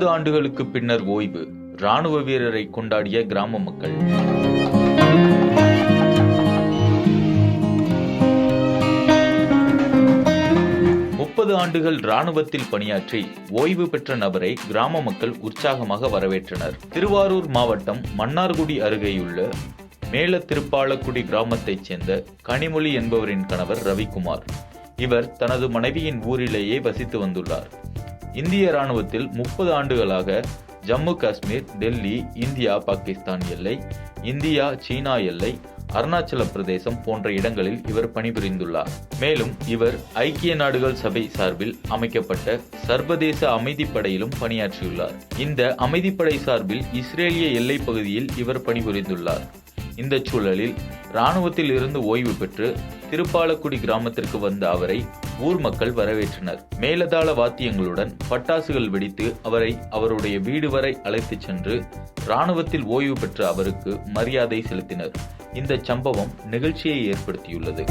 30 ஆண்டுகளுக்கு பின்னர் ஓய்வு, ராணுவ வீரரை கொண்டாடிய கிராம மக்கள். ஆண்டுகள் ராணுவத்தில் பணியாற்றி ஓய்வு பெற்ற நபரை கிராம மக்கள் உற்சாகமாக வரவேற்றனர். திருவாரூர் மாவட்டம் மன்னார்குடி அருகேயுள்ள மேல திருப்பாலக்குடி கிராமத்தைச் சேர்ந்த கனிமொழி என்பவரின் கணவர் ரவிக்குமார். இவர் தனது மனைவியின் ஊரிலேயே வசித்து வந்துள்ளார். இந்திய ராணுவத்தில் 30 ஆண்டுகளாக ஜம்மு காஷ்மீர், டெல்லி, இந்தியா பாகிஸ்தான் எல்லை, இந்தியா சீனா எல்லை, அருணாச்சல பிரதேசம் போன்ற இடங்களில் இவர் பணிபுரிந்துள்ளார். மேலும் இவர் ஐக்கிய நாடுகள் சபை சார்பில் அமைக்கப்பட்ட சர்வதேச அமைதிப்படையிலும் பணியாற்றியுள்ளார். இந்த அமைதிப்படை சார்பில் இஸ்ரேலிய எல்லை பகுதியில் இவர் பணிபுரிந்துள்ளார். இந்த சூழலில் ராணுவத்தில் இருந்து ஓய்வு பெற்று திருப்பாலக்குடி கிராமத்திற்கு வந்த அவரை ஊர் மக்கள் வரவேற்றனர். மேலதாள வாத்தியங்களுடன் பட்டாசுகள் வெடித்து அவரை அவருடைய வீடு வரை அழைத்துச் சென்று ராணுவத்தில் ஓய்வு பெற்ற அவருக்கு மரியாதை செலுத்தினர். இந்த சம்பவம் நிகழ்ச்சியை ஏற்படுத்தியுள்ளது.